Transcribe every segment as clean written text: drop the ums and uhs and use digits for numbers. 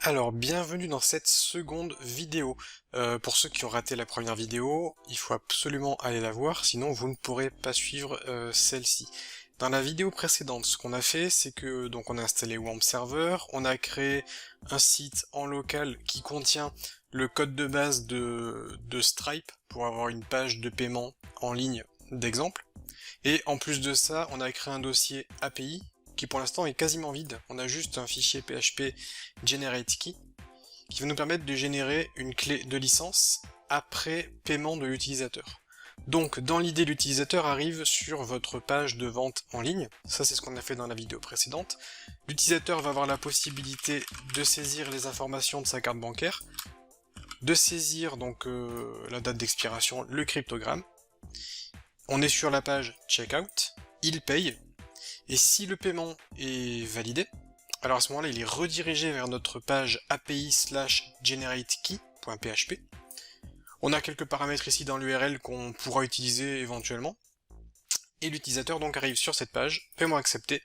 Alors, bienvenue dans cette seconde vidéo. Pour ceux qui ont raté la première vidéo, il faut absolument aller la voir, sinon vous ne pourrez pas suivre celle-ci. Dans la vidéo précédente, ce qu'on a fait, c'est que donc on a installé WAMP Server, on a créé un site en local qui contient le code de base de Stripe pour avoir une page de paiement en ligne d'exemple. Et en plus de ça, on a créé un dossier API qui pour l'instant est quasiment vide. On a juste un fichier PHP GenerateKey qui va nous permettre de générer une clé de licence après paiement de l'utilisateur. Donc dans l'idée, l'utilisateur arrive sur votre page de vente en ligne, ça c'est ce qu'on a fait dans la vidéo précédente. L'utilisateur va avoir la possibilité de saisir les informations de sa carte bancaire, de saisir donc la date d'expiration, le cryptogramme. On est sur la page Checkout, il paye, et si le paiement est validé, alors à ce moment-là, il est redirigé vers notre page api/generatekey.php. On a quelques paramètres ici dans l'URL qu'on pourra utiliser éventuellement. Et l'utilisateur donc arrive sur cette page, paiement accepté,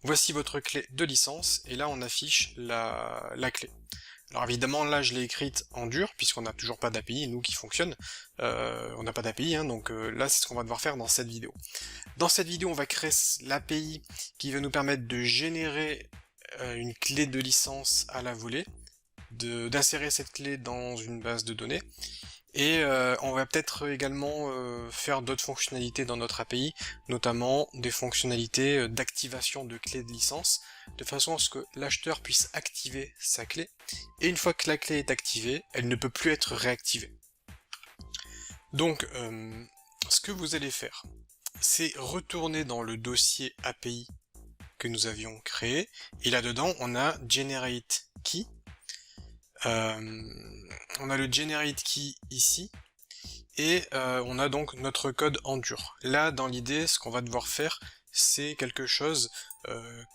voici votre clé de licence, et là on affiche la clé. Alors évidemment là je l'ai écrite en dur, puisqu'on n'a toujours pas d'API, nous qui fonctionne, on n'a pas d'API, donc là c'est ce qu'on va devoir faire dans cette vidéo. Dans cette vidéo on va créer l'API qui va nous permettre de générer une clé de licence à la volée, d'insérer cette clé dans une base de données, et on va peut-être également faire d'autres fonctionnalités dans notre API, notamment des fonctionnalités d'activation de clé de licence, de façon à ce que l'acheteur puisse activer sa clé, et une fois que la clé est activée, elle ne peut plus être réactivée. Donc, ce que vous allez faire, c'est retourner dans le dossier API que nous avions créé, et là-dedans, on a GenerateKey. On a le GenerateKey ici, et on a donc notre code en dur. Là, dans l'idée, ce qu'on va devoir faire, c'est quelque chose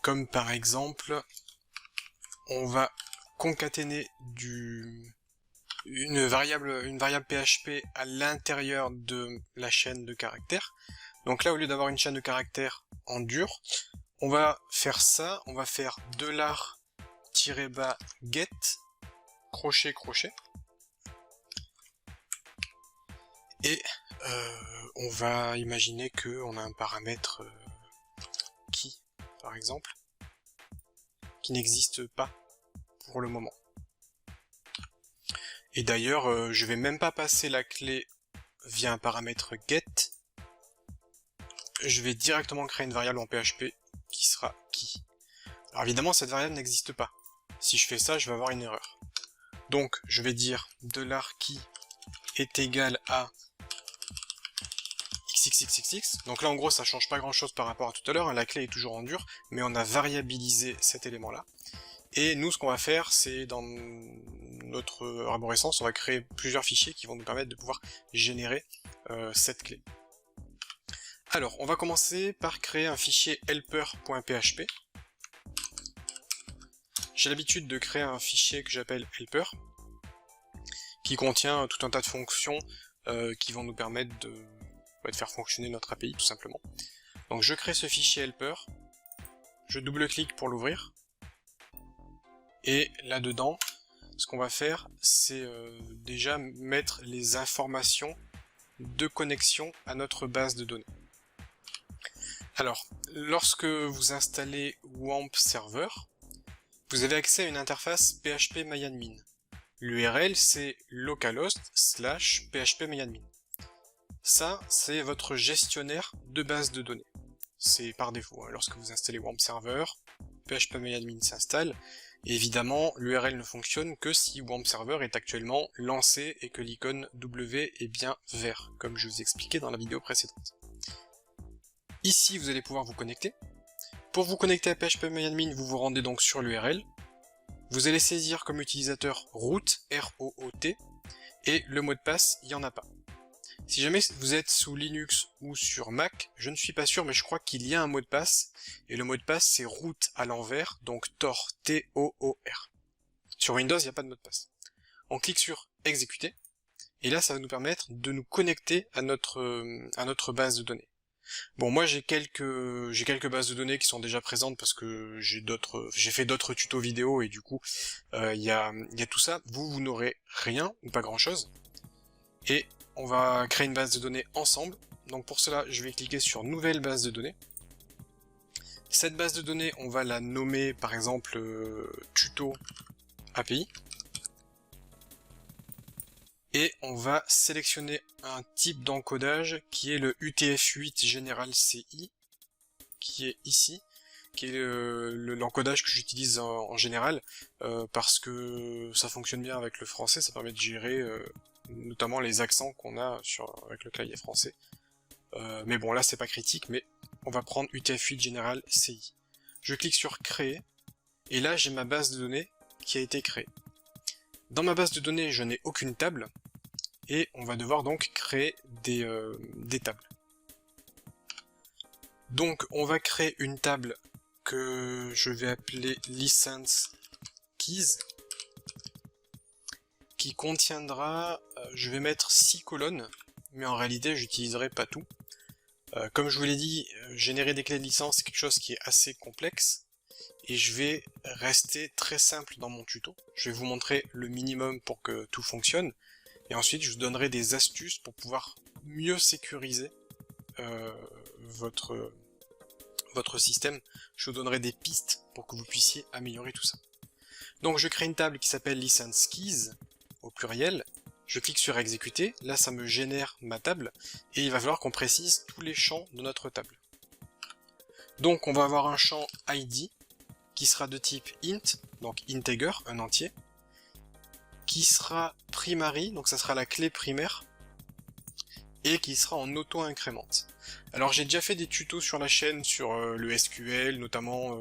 comme par exemple, on va concaténer une variable PHP à l'intérieur de la chaîne de caractères. Donc là, au lieu d'avoir une chaîne de caractères en dur, on va faire ça, on va faire $-get crochet, et on va imaginer qu'on a un paramètre key, par exemple, qui n'existe pas pour le moment. Et d'ailleurs, je vais même pas passer la clé via un paramètre get, je vais directement créer une variable en PHP qui sera key. Alors évidemment, cette variable n'existe pas. Si je fais ça, je vais avoir une erreur. Donc, je vais dire $key est égal à XXXXX. Donc là, en gros, ça change pas grand chose par rapport à tout à l'heure. La clé est toujours en dur, mais on a variabilisé cet élément-là. Et nous, ce qu'on va faire, c'est dans notre arborescence, on va créer plusieurs fichiers qui vont nous permettre de pouvoir générer cette clé. Alors, on va commencer par créer un fichier helper.php. J'ai l'habitude de créer un fichier que j'appelle helper, qui contient tout un tas de fonctions qui vont nous permettre de faire fonctionner notre API, tout simplement. Donc je crée ce fichier helper, je double-clique pour l'ouvrir, et là-dedans, ce qu'on va faire, c'est déjà mettre les informations de connexion à notre base de données. Alors, lorsque vous installez WAMP Server, vous avez accès à une interface phpMyAdmin. L'URL, c'est localhost/phpMyAdmin. Ça, c'est votre gestionnaire de base de données. C'est par défaut. Lorsque vous installez WAMP Server, phpMyAdmin s'installe. Et évidemment, l'URL ne fonctionne que si WAMP Server est actuellement lancé et que l'icône W est bien vert, comme je vous ai expliqué dans la vidéo précédente. Ici, vous allez pouvoir vous connecter. Pour vous connecter à phpMyAdmin, vous vous rendez donc sur l'URL. Vous allez saisir comme utilisateur root, R-O-O-T, et le mot de passe, il n'y en a pas. Si jamais vous êtes sous Linux ou sur Mac, je ne suis pas sûr, mais je crois qu'il y a un mot de passe, et le mot de passe c'est root à l'envers, donc Tor, T-O-O-R. Sur Windows, il n'y a pas de mot de passe. On clique sur exécuter, et là ça va nous permettre de nous connecter à notre base de données. Bon, moi j'ai quelques bases de données qui sont déjà présentes parce que j'ai fait d'autres tutos vidéo et du coup il y a tout ça. Vous n'aurez rien ou pas grand chose. Et on va créer une base de données ensemble. Donc pour cela, je vais cliquer sur Nouvelle base de données. Cette base de données, on va la nommer par exemple Tuto API. Et on va sélectionner un type d'encodage qui est le UTF-8 General CI, qui est ici, qui est l'encodage que j'utilise en général, parce que ça fonctionne bien avec le français, ça permet de gérer notamment les accents qu'on a avec le clavier français. Mais bon, là c'est pas critique, mais on va prendre UTF-8 General CI. Je clique sur Créer, et là j'ai ma base de données qui a été créée. Dans ma base de données, je n'ai aucune table, et on va devoir donc créer des tables. Donc on va créer une table que je vais appeler License Keys, qui contiendra, je vais mettre 6 colonnes, mais en réalité j'utiliserai pas tout. Comme je vous l'ai dit, générer des clés de licence c'est quelque chose qui est assez complexe, et je vais rester très simple dans mon tuto. Je vais vous montrer le minimum pour que tout fonctionne, et ensuite je vous donnerai des astuces pour pouvoir mieux sécuriser votre système. Je vous donnerai des pistes pour que vous puissiez améliorer tout ça. Donc je crée une table qui s'appelle License Keys, au pluriel. Je clique sur exécuter, là ça me génère ma table, et il va falloir qu'on précise tous les champs de notre table. Donc on va avoir un champ ID, qui sera de type int, donc integer, un entier, qui sera primary, donc ça sera la clé primaire, et qui sera en auto-incrémente. Alors j'ai déjà fait des tutos sur la chaîne sur le SQL, notamment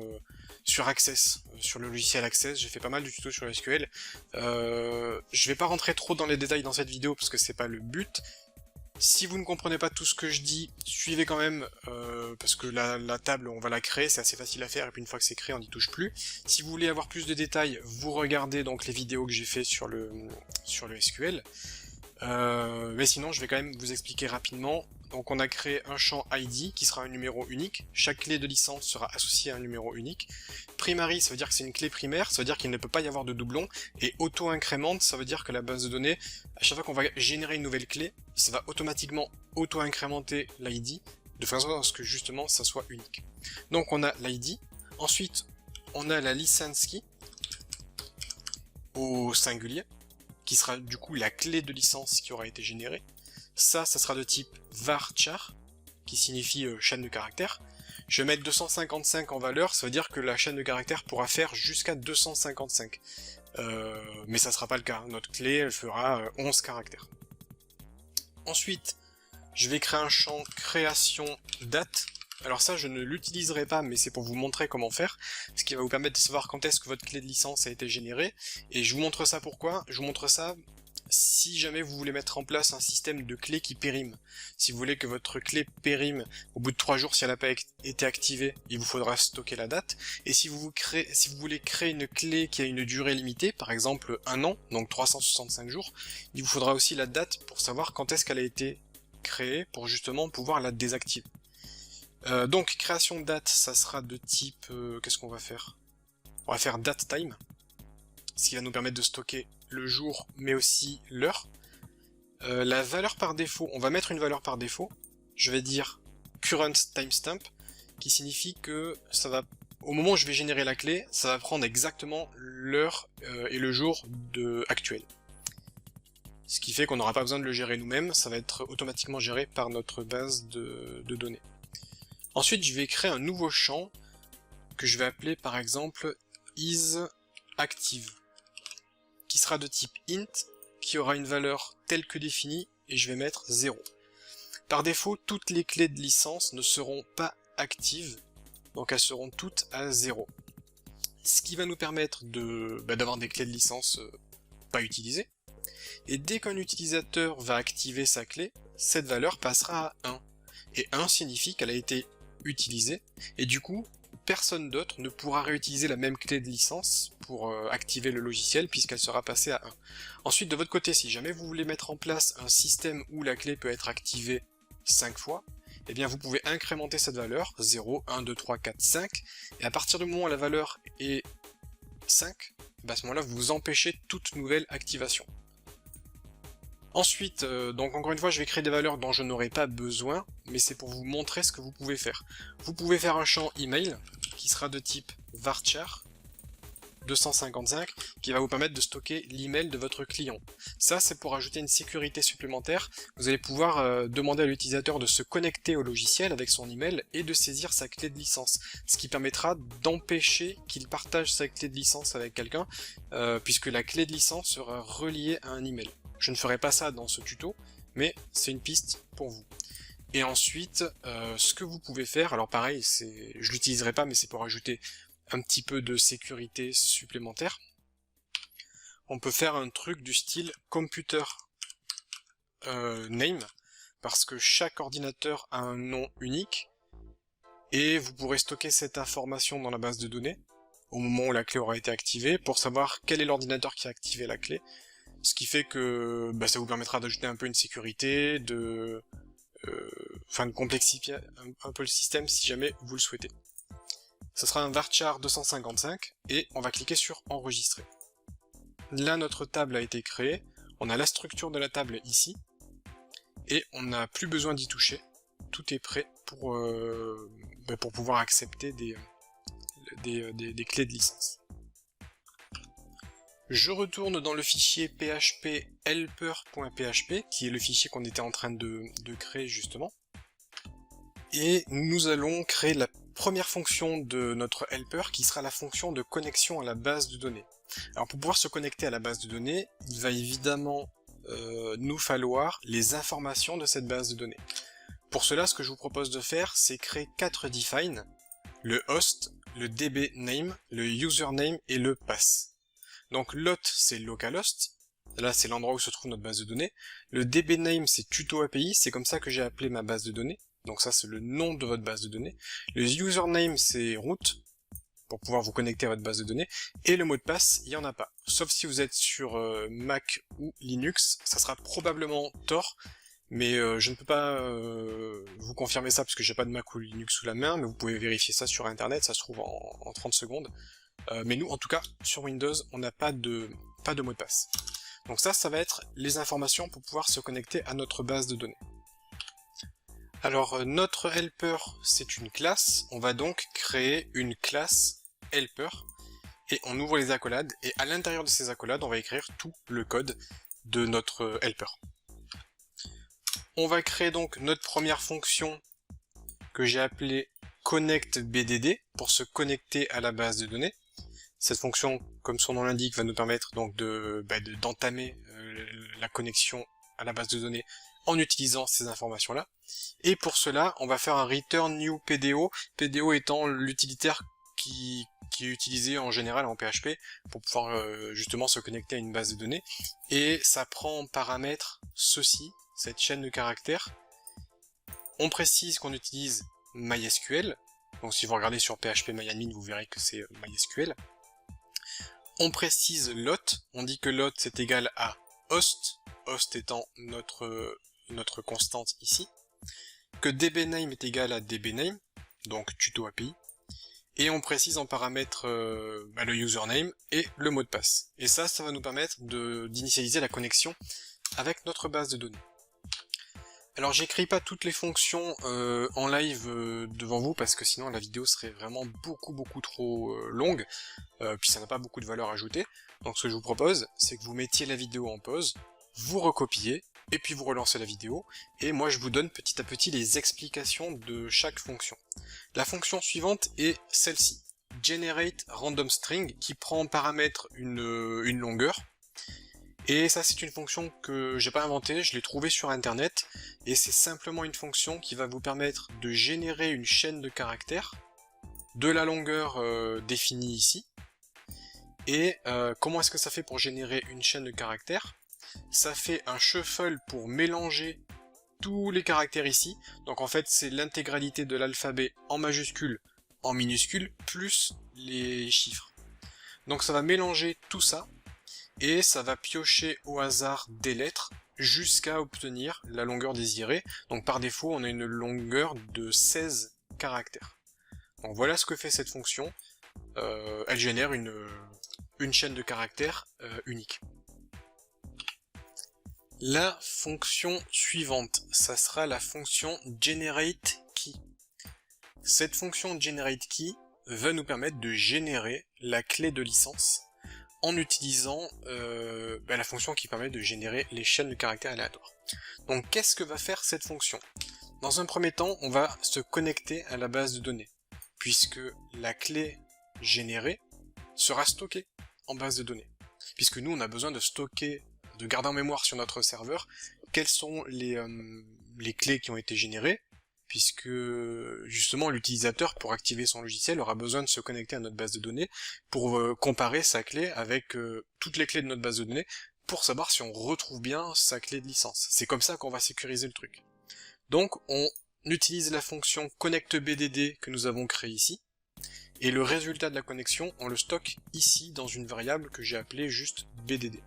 sur Access, sur le logiciel Access, j'ai fait pas mal de tutos sur le SQL. Je vais pas rentrer trop dans les détails dans cette vidéo parce que c'est pas le but. Si vous ne comprenez pas tout ce que je dis, suivez quand même, parce que la table, on va la créer, c'est assez facile à faire, et puis une fois que c'est créé, on n'y touche plus. Si vous voulez avoir plus de détails, vous regardez donc les vidéos que j'ai fait sur le SQL. Mais sinon, je vais quand même vous expliquer rapidement. Donc on a créé un champ ID qui sera un numéro unique. Chaque clé de licence sera associée à un numéro unique. Primary, ça veut dire que c'est une clé primaire, ça veut dire qu'il ne peut pas y avoir de doublons. Et auto-incrémente, ça veut dire que la base de données, à chaque fois qu'on va générer une nouvelle clé, ça va automatiquement auto-incrémenter l'ID, de façon à ce que justement ça soit unique. Donc on a l'ID. Ensuite, on a la license key au singulier, qui sera du coup la clé de licence qui aura été générée. Ça sera de type varchar, qui signifie chaîne de caractères. Je vais mettre 255 en valeur, ça veut dire que la chaîne de caractères pourra faire jusqu'à 255. Mais ça sera pas le cas, notre clé elle fera 11 caractères. Ensuite, je vais créer un champ création date. Alors ça, je ne l'utiliserai pas, mais c'est pour vous montrer comment faire, ce qui va vous permettre de savoir quand est-ce que votre clé de licence a été générée. Et je vous montre ça pourquoi. Je vous montre ça si jamais vous voulez mettre en place un système de clés qui périme. Si vous voulez que votre clé périme au bout de 3 jours, si elle n'a pas été activée, il vous faudra stocker la date. Et si vous voulez créer une clé qui a une durée limitée, par exemple 1 an, donc 365 jours, il vous faudra aussi la date pour savoir quand est-ce qu'elle a été créée, pour justement pouvoir la désactiver. Donc création de date, ça sera de type... qu'est-ce qu'on va faire? On va faire datetime, ce qui va nous permettre de stocker le jour, mais aussi l'heure. La valeur par défaut, on va mettre une valeur par défaut. Je vais dire current timestamp, qui signifie que ça va, au moment où je vais générer la clé, ça va prendre exactement l'heure et le jour actuel. Ce qui fait qu'on n'aura pas besoin de le gérer nous-mêmes, ça va être automatiquement géré par notre base de données. Ensuite, je vais créer un nouveau champ que je vais appeler par exemple isActive, qui sera de type int, qui aura une valeur telle que définie, et je vais mettre 0. Par défaut, toutes les clés de licence ne seront pas actives, donc elles seront toutes à 0. Ce qui va nous permettre d'avoir des clés de licence pas utilisées, et dès qu'un utilisateur va activer sa clé, cette valeur passera à 1. Et 1 signifie qu'elle a été utilisée, et du coup, personne d'autre ne pourra réutiliser la même clé de licence pour activer le logiciel, puisqu'elle sera passée à 1. Ensuite, de votre côté, si jamais vous voulez mettre en place un système où la clé peut être activée 5 fois, eh bien vous pouvez incrémenter cette valeur, 0, 1, 2, 3, 4, 5, et à partir du moment où la valeur est 5, à ce moment-là vous empêchez toute nouvelle activation. Ensuite, donc encore une fois, je vais créer des valeurs dont je n'aurai pas besoin, mais c'est pour vous montrer ce que vous pouvez faire. Vous pouvez faire un champ email qui sera de type varchar 255 qui va vous permettre de stocker l'email de votre client. Ça, c'est pour ajouter une sécurité supplémentaire. Vous allez pouvoir demander à l'utilisateur de se connecter au logiciel avec son email et de saisir sa clé de licence, ce qui permettra d'empêcher qu'il partage sa clé de licence avec quelqu'un, puisque la clé de licence sera reliée à un email. Je ne ferai pas ça dans ce tuto, mais c'est une piste pour vous. Et ensuite, ce que vous pouvez faire, alors pareil, je l'utiliserai pas, mais c'est pour ajouter un petit peu de sécurité supplémentaire. On peut faire un truc du style computer name, parce que chaque ordinateur a un nom unique, et vous pourrez stocker cette information dans la base de données, au moment où la clé aura été activée, pour savoir quel est l'ordinateur qui a activé la clé. Ce qui fait que ça vous permettra d'ajouter un peu une sécurité, de complexifier un peu le système si jamais vous le souhaitez. Ça sera un varchar 255 et on va cliquer sur enregistrer. Là notre table a été créée, on a la structure de la table ici et on n'a plus besoin d'y toucher. Tout est prêt pour pouvoir accepter des clés de licence. Je retourne dans le fichier php-helper.php, qui est le fichier qu'on était en train de créer justement. Et nous allons créer la première fonction de notre helper, qui sera la fonction de connexion à la base de données. Alors pour pouvoir se connecter à la base de données, il va évidemment nous falloir les informations de cette base de données. Pour cela, ce que je vous propose de faire, c'est créer 4 define, le host, le dbname, le username et le pass. Donc lot c'est localhost, là c'est l'endroit où se trouve notre base de données. Le dbname c'est tuto API, c'est comme ça que j'ai appelé ma base de données. Donc ça c'est le nom de votre base de données. Le username c'est root, pour pouvoir vous connecter à votre base de données. Et le mot de passe, il n'y en a pas. Sauf si vous êtes sur Mac ou Linux, ça sera probablement Tor. Mais je ne peux pas vous confirmer ça parce que j'ai pas de Mac ou Linux sous la main, mais vous pouvez vérifier ça sur internet, ça se trouve en 30 secondes. Mais nous, en tout cas, sur Windows, on n'a pas de mot de passe. Donc ça va être les informations pour pouvoir se connecter à notre base de données. Alors, notre helper, c'est une classe. On va donc créer une classe helper. Et on ouvre les accolades. Et à l'intérieur de ces accolades, on va écrire tout le code de notre helper. On va créer donc notre première fonction que j'ai appelée connectBDD pour se connecter à la base de données. Cette fonction, comme son nom l'indique, va nous permettre donc d'entamer la connexion à la base de données en utilisant ces informations-là. Et pour cela, on va faire un return new PDO, PDO étant l'utilitaire qui est utilisé en général en PHP pour pouvoir justement se connecter à une base de données. Et ça prend en paramètre ceci, cette chaîne de caractères. On précise qu'on utilise MySQL. Donc si vous regardez sur phpMyAdmin, vous verrez que c'est MySQL. On précise lot, on dit que lot c'est égal à host, host étant notre constante ici, que dbname est égal à dbname, donc tuto API, et on précise en paramètre le username et le mot de passe. Et ça va nous permettre d'initialiser la connexion avec notre base de données. Alors j'écris pas toutes les fonctions en live devant vous parce que sinon la vidéo serait vraiment beaucoup trop longue, puis ça n'a pas beaucoup de valeur ajoutée. Donc ce que je vous propose, c'est que vous mettiez la vidéo en pause, vous recopiez, et puis vous relancez la vidéo, et moi je vous donne petit à petit les explications de chaque fonction. La fonction suivante est celle-ci, generate random string, qui prend en paramètre une longueur. Et ça c'est une fonction que j'ai pas inventée, je l'ai trouvée sur internet, et c'est simplement une fonction qui va vous permettre de générer une chaîne de caractères de la longueur définie ici. Et comment est-ce que ça fait pour générer une chaîne de caractères? Ça fait un shuffle pour mélanger tous les caractères ici, donc en fait c'est l'intégralité de l'alphabet en majuscule, en minuscule, plus les chiffres. Donc ça va mélanger tout ça, et ça va piocher au hasard des lettres jusqu'à obtenir la longueur désirée. Donc par défaut, on a une longueur de 16 caractères. Donc voilà ce que fait cette fonction. Elle génère une chaîne de caractères unique. La fonction suivante, ça sera la fonction GenerateKey. Cette fonction GenerateKey va nous permettre de générer la clé de licence en utilisant la fonction qui permet de générer les chaînes de caractères aléatoires. Donc qu'est-ce que va faire cette fonction? Dans un premier temps, on va se connecter à la base de données, puisque la clé générée sera stockée en base de données. Puisque nous, on a besoin de stocker, de garder en mémoire sur notre serveur quelles sont les clés qui ont été générées, puisque justement l'utilisateur, pour activer son logiciel, aura besoin de se connecter à notre base de données pour comparer sa clé avec toutes les clés de notre base de données, pour savoir si on retrouve bien sa clé de licence. C'est comme ça qu'on va sécuriser le truc. Donc on utilise la fonction connectBDD que nous avons créée ici, et le résultat de la connexion, on le stocke ici dans une variable que j'ai appelée juste BDD.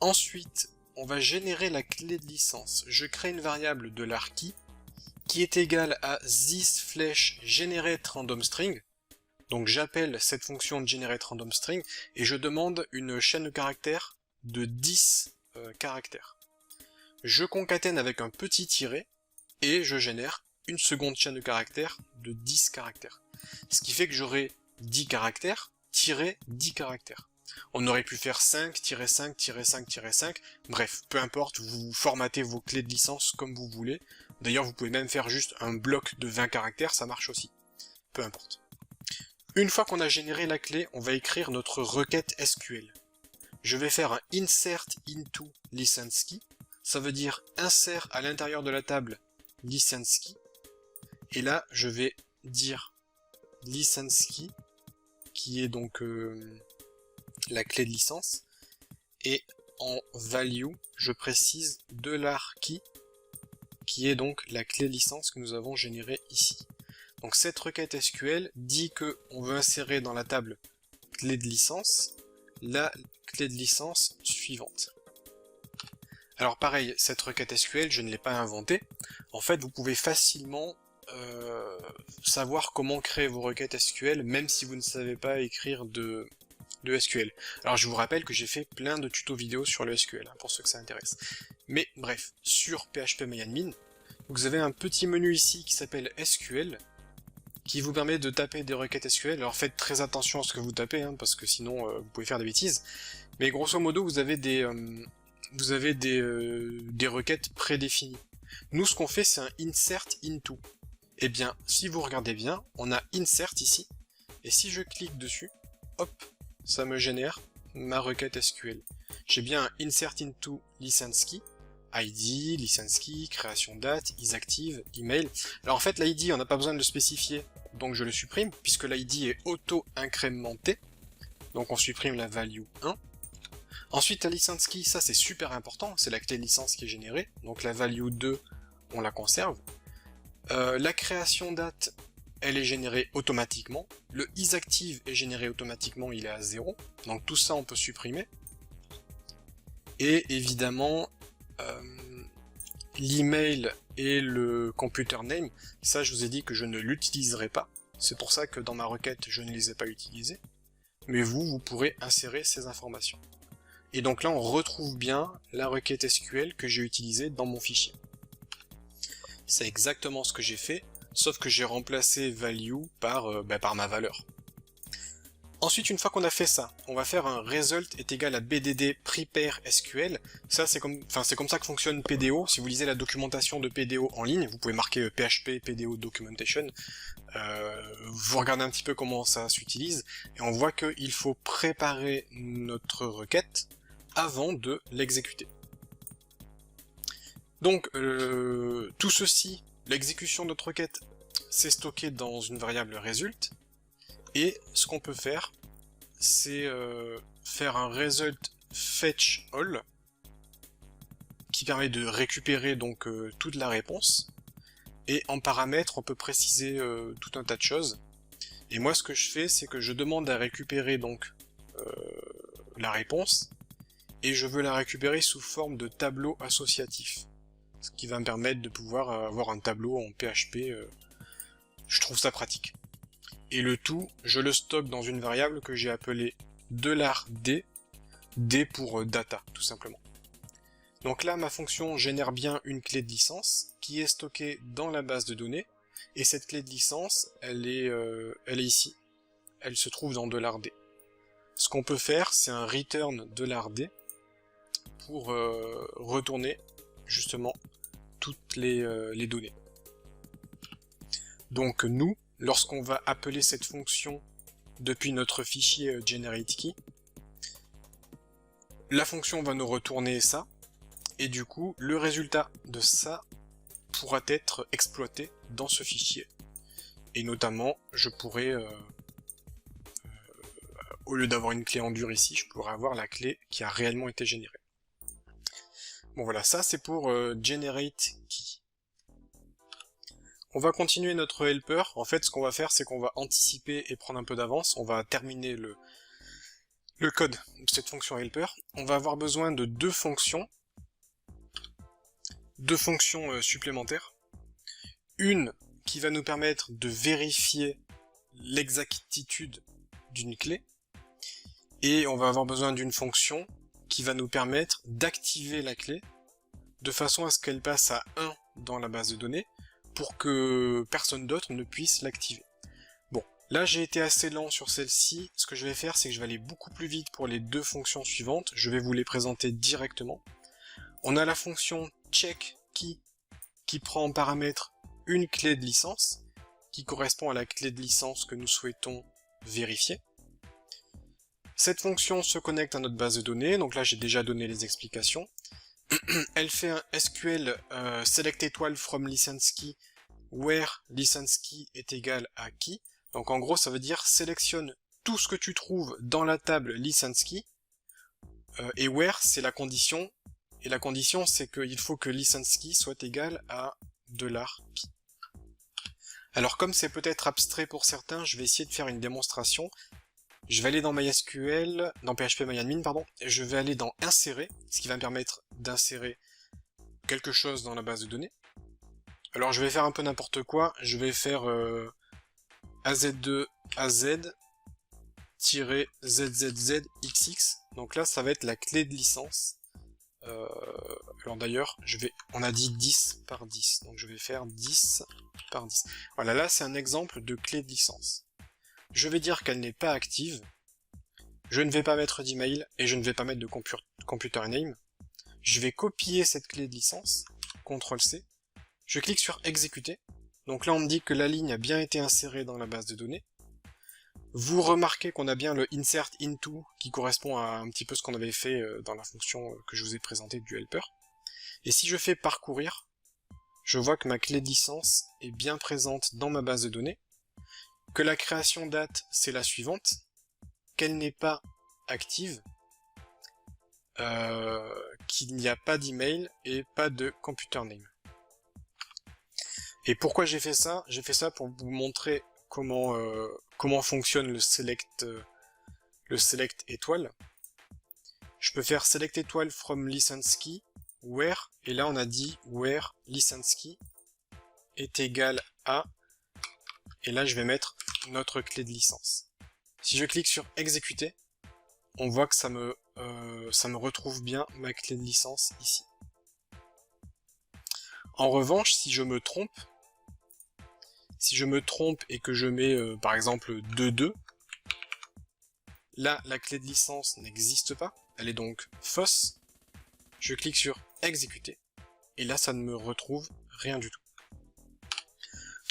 Ensuite, on va générer la clé de licence. Je crée une variable de $key qui est égale à this/generateRandomString. Donc j'appelle cette fonction de generateRandomString et je demande une chaîne de caractères de 10 caractères. Je concatène avec un petit tiret et je génère une seconde chaîne de caractères de 10 caractères. Ce qui fait que j'aurai 10 caractères, tiré 10 caractères. On aurait pu faire 5-5-5-5, bref, peu importe, vous formatez vos clés de licence comme vous voulez. D'ailleurs, vous pouvez même faire juste un bloc de 20 caractères, ça marche aussi. Peu importe. Une fois qu'on a généré la clé, on va écrire notre requête SQL. Je vais faire un insert into licensekey. Ça veut dire insert à l'intérieur de la table licensekey. Et là, je vais dire licensekey, qui est donc la clé de licence. Et en value, je précise $key, qui est donc la clé de licence que nous avons générée ici. Donc cette requête SQL dit que on veut insérer dans la table clé de licence la clé de licence suivante. Alors pareil, cette requête SQL, je ne l'ai pas inventée. En fait, vous pouvez facilement savoir comment créer vos requêtes SQL, même si vous ne savez pas écrire de SQL. Alors je vous rappelle que j'ai fait plein de tutos vidéo sur le SQL, hein, pour ceux que ça intéresse. Mais bref, sur PHPMyAdmin, vous avez un petit menu ici qui s'appelle SQL, qui vous permet de taper des requêtes SQL. Alors faites très attention à ce que vous tapez, hein, parce que sinon vous pouvez faire des bêtises. Mais grosso modo, vous avez des requêtes prédéfinies. Nous, ce qu'on fait, c'est un insert into. Eh bien, si vous regardez bien, on a insert ici, et si je clique dessus, hop, ça me génère ma requête SQL. J'ai bien un insert into licensekey, ID, licensekey, création date, isActive, email. Alors en fait, l'ID, on n'a pas besoin de le spécifier, donc je le supprime, puisque l'ID est auto-incrémenté. Donc on supprime la value 1. Ensuite, la licensekey, ça c'est super important, c'est la clé de licence qui est générée, donc la value 2, on la conserve. La création date, elle est générée automatiquement. Le isActive est généré automatiquement, il est à 0. Donc tout ça, on peut supprimer. Et évidemment, l'email et le computer name, ça je vous ai dit que je ne l'utiliserai pas. C'est pour ça que dans ma requête, je ne les ai pas utilisés. Mais vous pourrez insérer ces informations. Et donc là, on retrouve bien la requête SQL que j'ai utilisée dans mon fichier. C'est exactement ce que j'ai fait, sauf que j'ai remplacé value par ma valeur. Ensuite, une fois qu'on a fait ça, on va faire un result est égal à bdd prepare SQL. Ça, c'est comme ça que fonctionne PDO. Si vous lisez la documentation de PDO en ligne, vous pouvez marquer PHP PDO documentation. Vous regardez un petit peu comment ça s'utilise, et on voit qu'il faut préparer notre requête avant de l'exécuter. Donc, tout ceci, l'exécution de notre requête, c'est stocké dans une variable result, et ce qu'on peut faire, c'est faire un result fetch all, qui permet de récupérer donc toute la réponse, et en paramètre, on peut préciser tout un tas de choses. Et moi, ce que je fais, c'est que je demande à récupérer donc la réponse, et je veux la récupérer sous forme de tableau associatif. Ce qui va me permettre de pouvoir avoir un tableau en PHP, je trouve ça pratique. Et le tout, je le stocke dans une variable que j'ai appelée $d, D pour data, tout simplement. Donc là, ma fonction génère bien une clé de licence qui est stockée dans la base de données, et cette clé de licence, elle est ici. Elle se trouve dans $d. Ce qu'on peut faire, c'est un return $d pour retourner justement toutes les données. Donc nous, lorsqu'on va appeler cette fonction depuis notre fichier GenerateKey, la fonction va nous retourner ça, et du coup, le résultat de ça pourra être exploité dans ce fichier. Et notamment, je pourrais, au lieu d'avoir une clé en dur ici, je pourrais avoir la clé qui a réellement été générée. Bon voilà, ça c'est pour GenerateKey. On va continuer notre helper. En fait, ce qu'on va faire, c'est qu'on va anticiper et prendre un peu d'avance. On va terminer le code de cette fonction helper. On va avoir besoin de deux fonctions supplémentaires. Une qui va nous permettre de vérifier l'exactitude d'une clé. Et on va avoir besoin d'une fonction qui va nous permettre d'activer la clé de façon à ce qu'elle passe à 1 dans la base de données pour que personne d'autre ne puisse l'activer. Bon, là j'ai été assez lent sur celle-ci. Ce que je vais faire, c'est que je vais aller beaucoup plus vite pour les deux fonctions suivantes. Je vais vous les présenter directement. On a la fonction checkKey qui prend en paramètre une clé de licence qui correspond à la clé de licence que nous souhaitons vérifier. Cette fonction se connecte à notre base de données, donc là j'ai déjà donné les explications. Elle fait un SQL select étoile from license key where license key est égal à key. Donc en gros ça veut dire sélectionne tout ce que tu trouves dans la table license key et where c'est la condition, et la condition c'est qu'il faut que license key soit égal à $key. Alors comme c'est peut-être abstrait pour certains, je vais essayer de faire une démonstration. Je vais aller dans MySQL, dans PHP-MyAdmin, pardon, et je vais aller dans Insérer, ce qui va me permettre d'insérer quelque chose dans la base de données. Alors je vais faire un peu n'importe quoi, je vais faire AZ2 AZ-ZZZXX, donc là ça va être la clé de licence. Alors d'ailleurs, on a dit 10 par 10, donc je vais faire 10 par 10. Voilà, là c'est un exemple de clé de licence. Je vais dire qu'elle n'est pas active, je ne vais pas mettre d'email et je ne vais pas mettre de computer name. Je vais copier cette clé de licence, CTRL-C, je clique sur exécuter, donc là on me dit que la ligne a bien été insérée dans la base de données. Vous remarquez qu'on a bien le insert into qui correspond à un petit peu ce qu'on avait fait dans la fonction que je vous ai présentée du helper. Et si je fais parcourir, je vois que ma clé de licence est bien présente dans ma base de données, que la création date c'est la suivante, qu'elle n'est pas active, qu'il n'y a pas d'email et pas de computer name. Et pourquoi j'ai fait ça? J'ai fait ça pour vous montrer comment fonctionne le select étoile. Je peux faire select étoile from license key where, et là on a dit where license key est égal à, et là je vais mettre notre clé de licence. Si je clique sur exécuter, on voit que ça me retrouve bien ma clé de licence ici. En revanche, si je me trompe et que je mets par exemple 2.2, là la clé de licence n'existe pas, elle est donc fausse. Je clique sur exécuter, et là ça ne me retrouve rien du tout.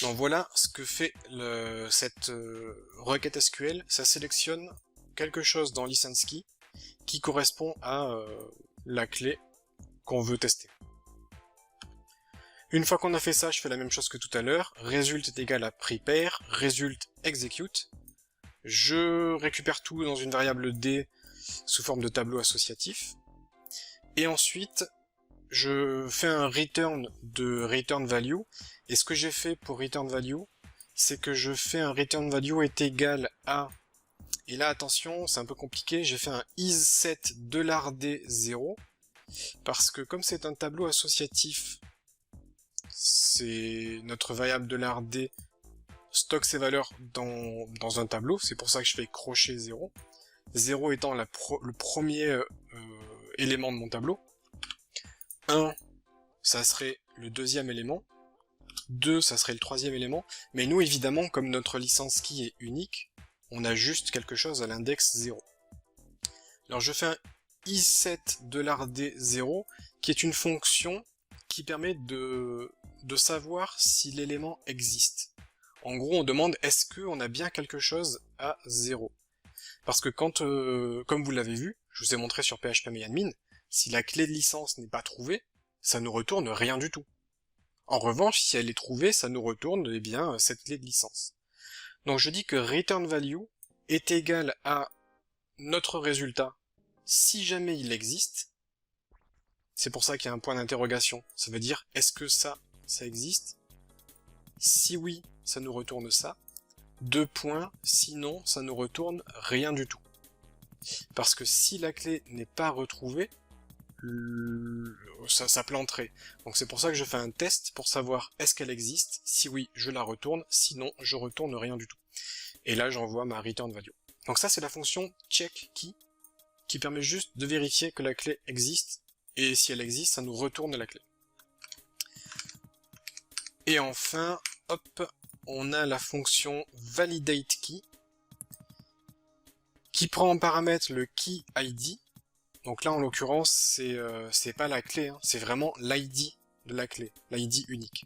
Donc voilà ce que fait cette requête SQL, ça sélectionne quelque chose dans license key qui correspond à la clé qu'on veut tester. Une fois qu'on a fait ça, je fais la même chose que tout à l'heure, result est égal à prepare, result execute, je récupère tout dans une variable D sous forme de tableau associatif, et ensuite je fais un return de return value, et ce que j'ai fait pour return value, c'est que je fais un return value est égal à Et là, attention, c'est un peu compliqué, j'ai fait un isSet $D0, parce que comme c'est un tableau associatif, c'est notre variable $D stocke ses valeurs dans un tableau, c'est pour ça que je fais crochet 0. 0 étant le premier élément de mon tableau. 1, ça serait le deuxième élément. 2, ça serait le troisième élément. Mais nous, évidemment, comme notre licence key est unique, on a juste quelque chose à l'index 0. Alors je fais un isSet $D0, qui est une fonction qui permet de savoir si l'élément existe. En gros, on demande est-ce qu'on a bien quelque chose à 0. Parce que quand, comme vous l'avez vu, je vous ai montré sur phpMyAdmin, si la clé de licence n'est pas trouvée, ça nous retourne rien du tout. En revanche, si elle est trouvée, ça nous retourne eh bien cette clé de licence. Donc je dis que return value est égal à notre résultat si jamais il existe. C'est pour ça qu'il y a un point d'interrogation. Ça veut dire est-ce que ça existe? Si oui, ça nous retourne ça. 2 points, sinon ça nous retourne rien du tout. Parce que si la clé n'est pas retrouvée, ça planterait. Donc c'est pour ça que je fais un test pour savoir est-ce qu'elle existe. Si oui, je la retourne, sinon je retourne rien du tout. Et là j'envoie ma return value. Donc ça c'est la fonction checkKey qui permet juste de vérifier que la clé existe, et si elle existe, ça nous retourne la clé. Et enfin, hop, on a la fonction validateKey qui prend en paramètre le key ID. Donc là, en l'occurrence, c'est pas la clé, hein, c'est vraiment l'ID de la clé, l'ID unique.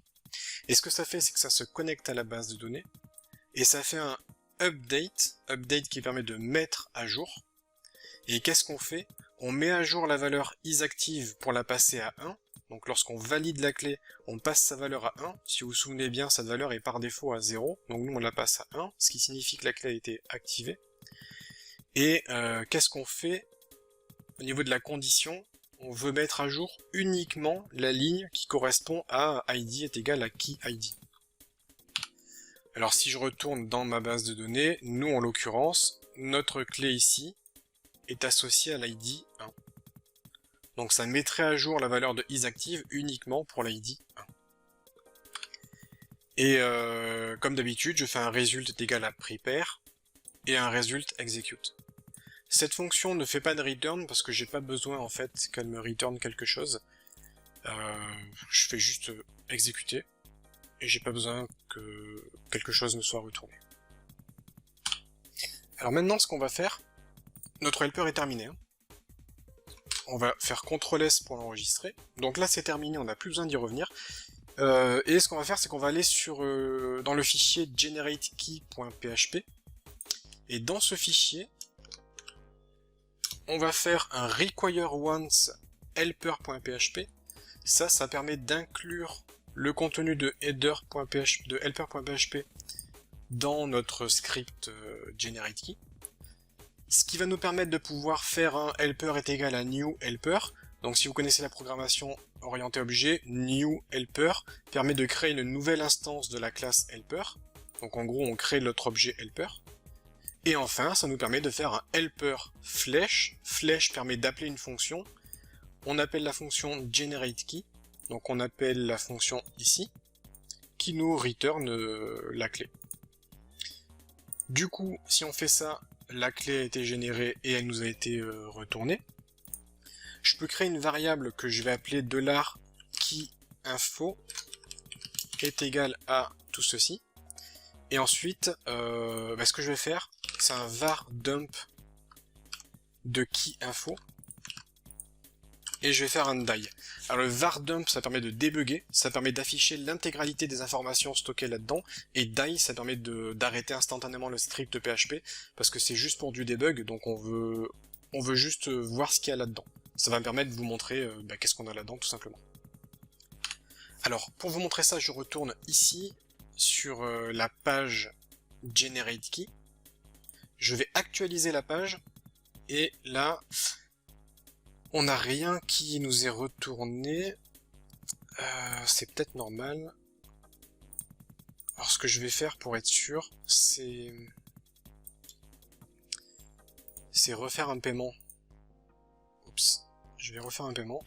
Et ce que ça fait, c'est que ça se connecte à la base de données, et ça fait un update qui permet de mettre à jour. Et qu'est-ce qu'on fait? On met à jour la valeur isActive pour la passer à 1. Donc lorsqu'on valide la clé, on passe sa valeur à 1. Si vous vous souvenez bien, cette valeur est par défaut à 0. Donc nous, on la passe à 1, ce qui signifie que la clé a été activée. Et qu'est-ce qu'on fait? Au niveau de la condition, on veut mettre à jour uniquement la ligne qui correspond à ID est égal à key ID. Alors si je retourne dans ma base de données, nous en l'occurrence, notre clé ici est associée à l'ID 1. Donc ça mettrait à jour la valeur de isActive uniquement pour l'ID 1. Et comme d'habitude, je fais un result égal à prepare et un result execute. Cette fonction ne fait pas de return parce que j'ai pas besoin en fait qu'elle me return quelque chose. Je fais juste exécuter et j'ai pas besoin que quelque chose ne soit retourné. Alors maintenant, ce qu'on va faire, notre helper est terminé. Hein. On va faire CTRL-S pour l'enregistrer. Donc là, c'est terminé, on n'a plus besoin d'y revenir. Et ce qu'on va faire, c'est qu'on va aller dans le fichier generateKey.php. Et dans ce fichier, on va faire un requireOnce helper.php. Ça permet d'inclure le contenu de helper.php dans notre script generateKey. Ce qui va nous permettre de pouvoir faire un helper est égal à new helper. Donc si vous connaissez la programmation orientée objet, new helper permet de créer une nouvelle instance de la classe helper. Donc en gros, on crée notre objet helper. Et enfin, ça nous permet de faire un helper flèche. Flèche permet d'appeler une fonction. On appelle la fonction generateKey. Donc on appelle la fonction ici, qui nous return la clé. Du coup, si on fait ça, la clé a été générée et elle nous a été retournée. Je peux créer une variable que je vais appeler $keyInfo est égal à tout ceci. Et ensuite, ce que je vais faire, c'est un var dump de keyInfo. Et je vais faire un die. Alors le var dump, ça permet de débugger, ça permet d'afficher l'intégralité des informations stockées là-dedans, et die, ça permet d'arrêter instantanément le script PHP, parce que c'est juste pour du debug, donc on veut juste voir ce qu'il y a là-dedans. Ça va me permettre de vous montrer qu'est-ce qu'on a là-dedans, tout simplement. Alors, pour vous montrer ça, je retourne ici, sur la page generateKey. Je vais actualiser la page, et là... on n'a rien qui nous est retourné. C'est peut-être normal. Alors ce que je vais faire pour être sûr, c'est... c'est refaire un paiement. Oups, je vais refaire un paiement.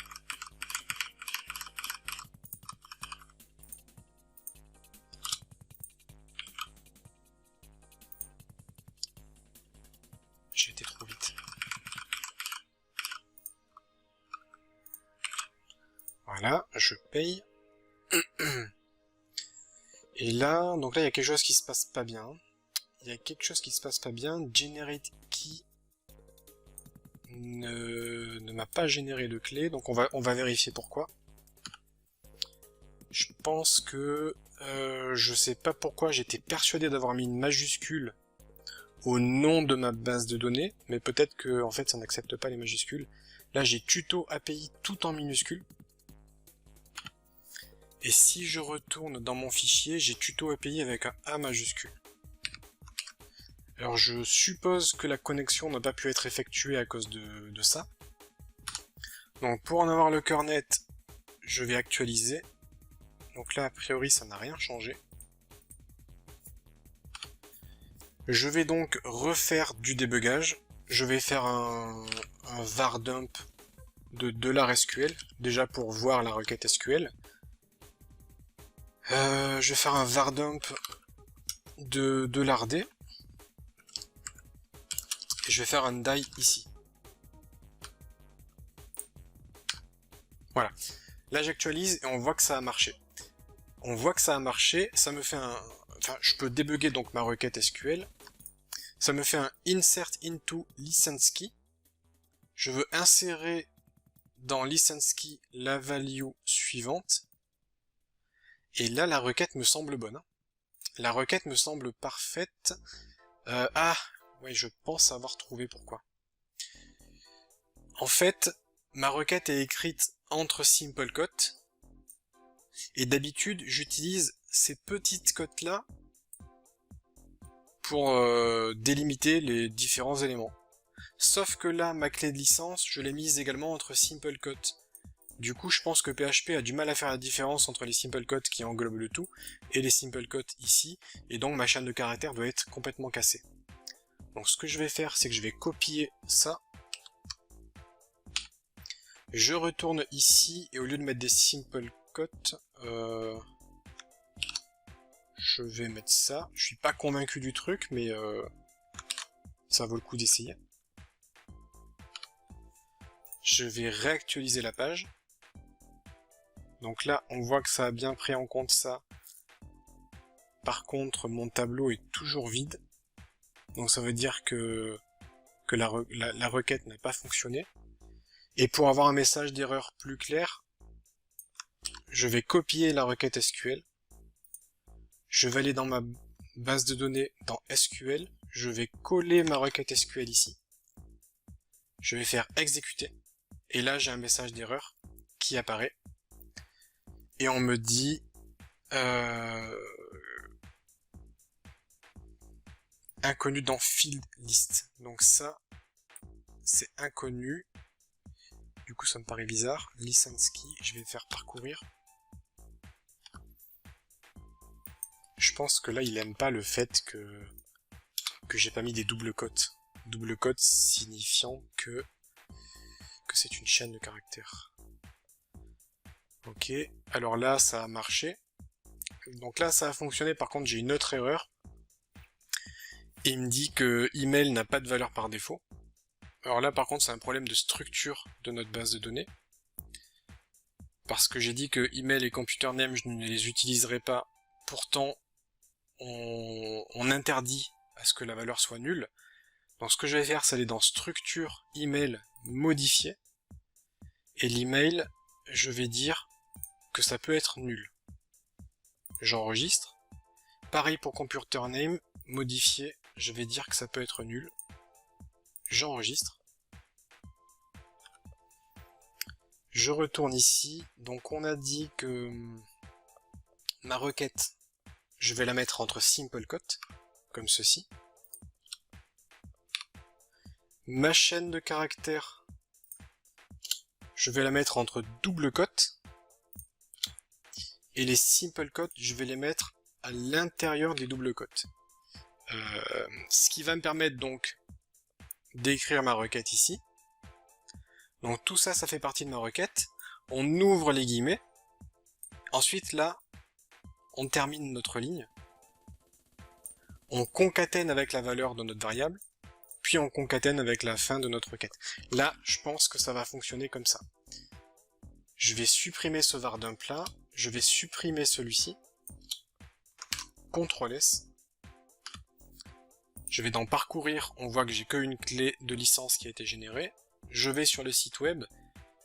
J'ai été trop vite. Voilà, je paye. Et là, donc là, il y a quelque chose qui se passe pas bien. Il y a quelque chose qui se passe pas bien. Generate key ne m'a pas généré de clé, donc on va vérifier pourquoi. Je pense que je sais pas pourquoi j'étais persuadé d'avoir mis une majuscule au nom de ma base de données, mais peut-être que en fait ça n'accepte pas les majuscules. Là j'ai tuto API tout en minuscule. Et si je retourne dans mon fichier, j'ai tuto API avec un A majuscule. Alors je suppose que la connexion n'a pas pu être effectuée à cause de ça. Donc pour en avoir le cœur net, je vais actualiser. Donc là a priori ça n'a rien changé. Je vais donc refaire du débugage. Je vais faire un var dump de $SQL, déjà pour voir la requête SQL. Je vais faire un var dump de $D. Et je vais faire un die ici. Voilà. Là j'actualise et on voit que ça a marché. On voit que ça a marché, ça me fait un... Enfin, je peux débugger donc ma requête SQL. Ça me fait un insert into license key. Je veux insérer dans license key la value suivante. Et là, la requête me semble bonne. La requête me semble parfaite. Oui, je pense avoir trouvé pourquoi. En fait, ma requête est écrite entre simple quotes. Et d'habitude, j'utilise ces petites quotes-là pour délimiter les différents éléments. Sauf que là, ma clé de licence, je l'ai mise également entre simple quotes. Du coup, je pense que PHP a du mal à faire la différence entre les simple quotes qui englobent le tout et les simple quotes ici, et donc ma chaîne de caractères doit être complètement cassée. Donc ce que je vais faire, c'est que je vais copier ça. Je retourne ici, et au lieu de mettre des simple quotes, je vais mettre ça. Je suis pas convaincu du truc, mais ça vaut le coup d'essayer. Je vais réactualiser la page. Donc là, on voit que ça a bien pris en compte ça. Par contre, mon tableau est toujours vide. Donc ça veut dire que la requête n'a pas fonctionné. Et pour avoir un message d'erreur plus clair, je vais copier la requête SQL. Je vais aller dans ma base de données dans SQL. Je vais coller ma requête SQL ici. Je vais faire exécuter. Et là, j'ai un message d'erreur qui apparaît. Et on me dit inconnu dans field list. Donc ça, c'est inconnu. Du coup, ça me paraît bizarre. License key, je vais faire parcourir. Je pense que là, il aime pas le fait que j'ai pas mis des double quotes. Double quotes signifiant que c'est une chaîne de caractères. Ok, alors là, ça a marché. Donc là, ça a fonctionné. Par contre, j'ai une autre erreur. Et il me dit que email n'a pas de valeur par défaut. Alors là, par contre, c'est un problème de structure de notre base de données. Parce que j'ai dit que email et computer name, je ne les utiliserai pas. Pourtant, on interdit à ce que la valeur soit nulle. Donc ce que je vais faire, c'est aller dans structure email modifier. Et l'email, je vais dire que ça peut être nul. J'enregistre. Pareil pour computer name, modifier, je vais dire que ça peut être nul. J'enregistre. Je retourne ici. Donc on a dit que ma requête, je vais la mettre entre simple quotes, comme ceci. Ma chaîne de caractères, je vais la mettre entre double quotes. Et les simple quotes, je vais les mettre à l'intérieur des double quotes. Ce qui va me permettre donc d'écrire ma requête ici. Donc tout ça, ça fait partie de ma requête. On ouvre les guillemets. Ensuite, là, on termine notre ligne. On concatène avec la valeur de notre variable. Puis on concatène avec la fin de notre requête. Là, je pense que ça va fonctionner comme ça. Je vais supprimer ce var dump là. Je vais supprimer celui-ci. CTRL S. Je vais dans parcourir, on voit que j'ai qu'une clé de licence qui a été générée. Je vais sur le site web,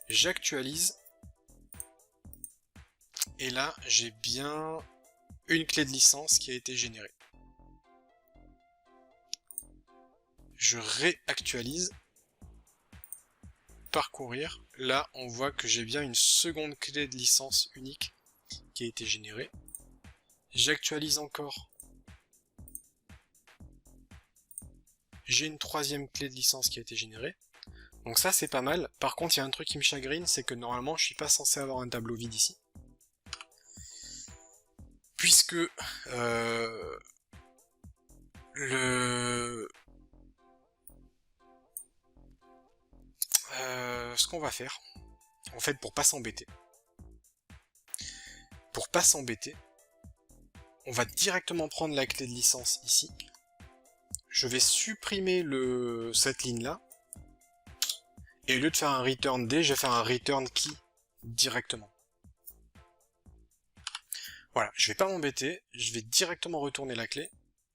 j'actualise. Et là, j'ai bien une clé de licence qui a été générée. Je réactualise. Parcourir. Là, on voit que j'ai bien une seconde clé de licence unique qui a été générée. J'actualise encore. J'ai une troisième clé de licence qui a été générée. Donc ça, c'est pas mal. Par contre, il y a un truc qui me chagrine, c'est que normalement, je suis pas censé avoir un tableau vide ici. Puisque ce qu'on va faire, en fait, pour pas s'embêter, on va directement prendre la clé de licence ici. Je vais supprimer cette ligne-là. Et au lieu de faire un return D, je vais faire un return key directement. Voilà, je vais pas m'embêter, je vais directement retourner la clé.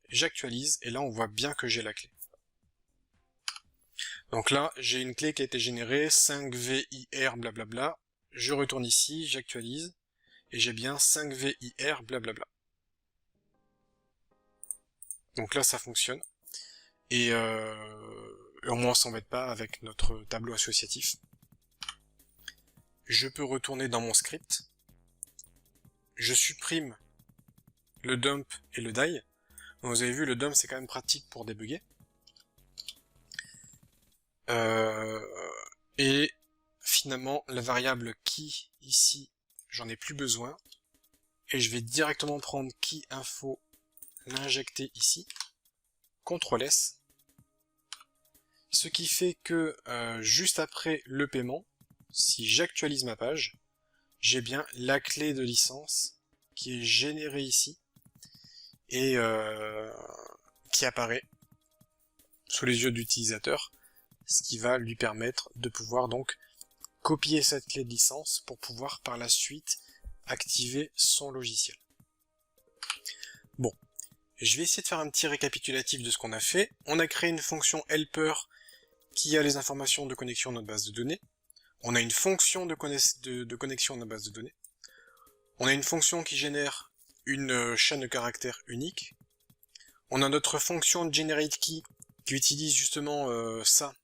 J'actualise, et là on voit bien que j'ai la clé. Donc là, j'ai une clé qui a été générée, 5VIR blablabla. Je retourne ici, j'actualise, et j'ai bien 5VIR blablabla. Donc là, ça fonctionne. Et au moins on s'embête pas avec notre tableau associatif. Je peux retourner dans mon script. Je supprime le dump et le die. Donc vous avez vu, le dump c'est quand même pratique pour débugger. Et finalement, la variable key ici, j'en ai plus besoin. Et je vais directement prendre key info, l'injecter ici. CTRL S. Ce qui fait que juste après le paiement, si j'actualise ma page, j'ai bien la clé de licence qui est générée ici et qui apparaît sous les yeux de l'utilisateur, ce qui va lui permettre de pouvoir donc copier cette clé de licence pour pouvoir par la suite activer son logiciel. Bon, je vais essayer de faire un petit récapitulatif de ce qu'on a fait. On a créé une fonction helper qui a les informations de connexion à notre base de données. On a une fonction de connexion à notre base de données. On a une fonction qui génère une chaîne de caractères unique. On a notre fonction GenerateKey qui utilise justement ça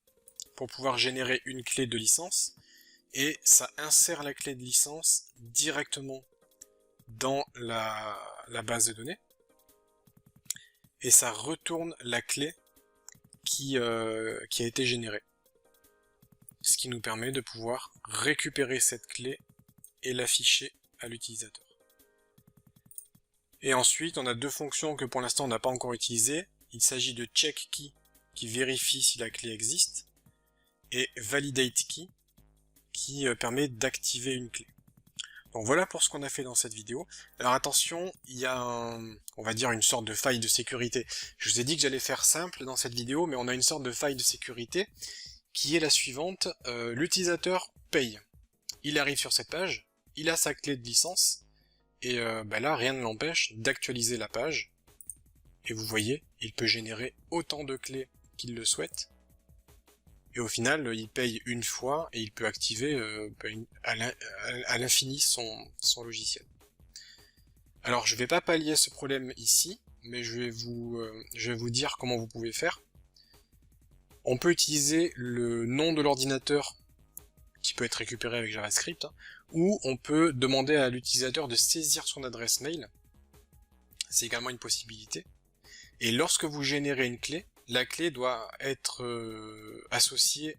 pour pouvoir générer une clé de licence. Et ça insère la clé de licence directement dans la base de données. Et ça retourne la clé qui a été générée. Ce qui nous permet de pouvoir récupérer cette clé et l'afficher à l'utilisateur. Et ensuite, on a deux fonctions que pour l'instant on n'a pas encore utilisées. Il s'agit de checkKey qui vérifie si la clé existe et validateKey qui permet d'activer une clé. Donc voilà pour ce qu'on a fait dans cette vidéo. Alors attention, il y a on va dire une sorte de faille de sécurité. Je vous ai dit que j'allais faire simple dans cette vidéo, mais on a une sorte de faille de sécurité qui est la suivante. L'utilisateur paye. Il arrive sur cette page, il a sa clé de licence, et là rien ne l'empêche d'actualiser la page. Et vous voyez, il peut générer autant de clés qu'il le souhaite. Et au final, il paye une fois et il peut activer à l'infini son logiciel. Alors, je vais pas pallier ce problème ici, mais je vais vous dire comment vous pouvez faire. On peut utiliser le nom de l'ordinateur qui peut être récupéré avec JavaScript, ou on peut demander à l'utilisateur de saisir son adresse mail. C'est également une possibilité. Et lorsque vous générez une clé, la clé doit être associée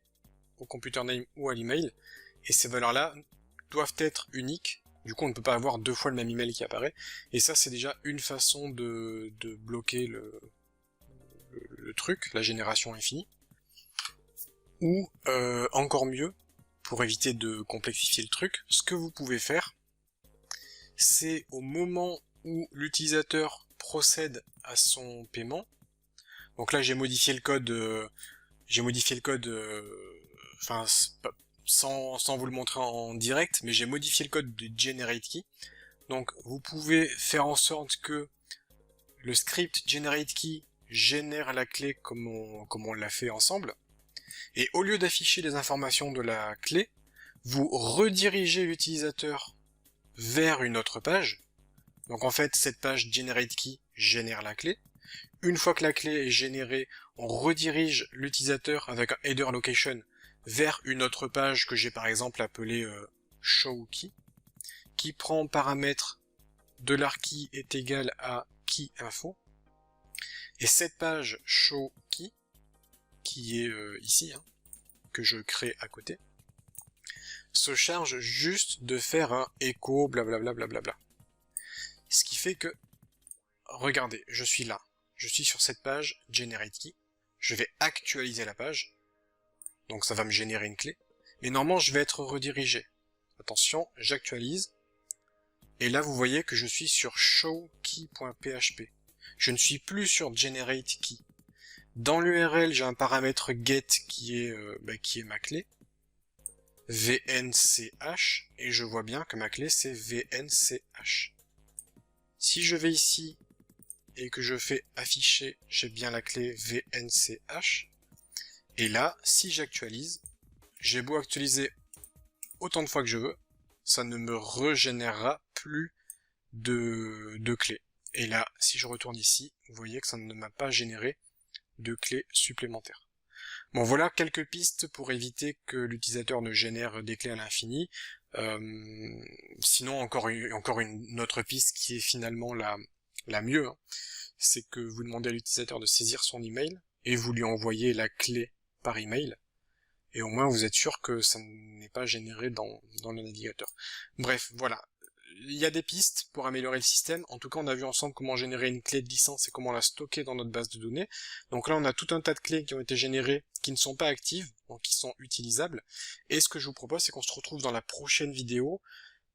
au computer name ou à l'email, et ces valeurs-là doivent être uniques. Du coup, on ne peut pas avoir deux fois le même email qui apparaît, et ça, c'est déjà une façon de bloquer le truc, la génération infinie. Ou, encore mieux, pour éviter de complexifier le truc, ce que vous pouvez faire, c'est au moment où l'utilisateur procède à son paiement. Donc là j'ai modifié le code, enfin sans vous le montrer en direct, mais j'ai modifié le code de GenerateKey. Donc vous pouvez faire en sorte que le script GenerateKey génère la clé comme on l'a fait ensemble. Et au lieu d'afficher les informations de la clé, vous redirigez l'utilisateur vers une autre page. Donc en fait, cette page GenerateKey génère la clé. Une fois que la clé est générée, on redirige l'utilisateur avec un header location vers une autre page que j'ai par exemple appelée showKey, qui prend en paramètre $key est égal à keyInfo. Et cette page showKey, qui est ici, hein, que je crée à côté, se charge juste de faire un écho, blablabla, blablabla. Ce qui fait que, regardez, je suis là, je suis sur cette page GenerateKey, je vais actualiser la page, donc ça va me générer une clé, mais normalement je vais être redirigé. Attention, j'actualise, et là vous voyez que je suis sur showKey.php. Je ne suis plus sur GenerateKey. Dans l'URL, j'ai un paramètre get qui est ma clé, VNCH, et je vois bien que ma clé c'est VNCH. Si je vais ici et que je fais afficher, j'ai bien la clé VNCH, et là, si j'actualise, j'ai beau actualiser autant de fois que je veux, ça ne me régénérera plus de clés. Et là, si je retourne ici, vous voyez que ça ne m'a pas généré de clés supplémentaires. Bon, voilà quelques pistes pour éviter que l'utilisateur ne génère des clés à l'infini. Sinon, encore une autre piste qui est finalement la mieux, hein, c'est que vous demandez à l'utilisateur de saisir son email et vous lui envoyez la clé par email. Et au moins vous êtes sûr que ça n'est pas généré dans le navigateur. Bref, voilà. Il y a des pistes pour améliorer le système. En tout cas, on a vu ensemble comment générer une clé de licence et comment la stocker dans notre base de données. Donc là, on a tout un tas de clés qui ont été générées, qui ne sont pas actives, donc qui sont utilisables. Et ce que je vous propose, c'est qu'on se retrouve dans la prochaine vidéo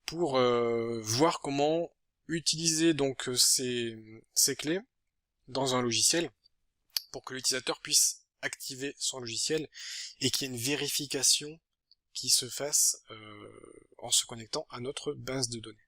pour voir comment utiliser donc ces clés dans un logiciel pour que l'utilisateur puisse activer son logiciel et qu'il y ait une vérification qui se fasse en se connectant à notre base de données.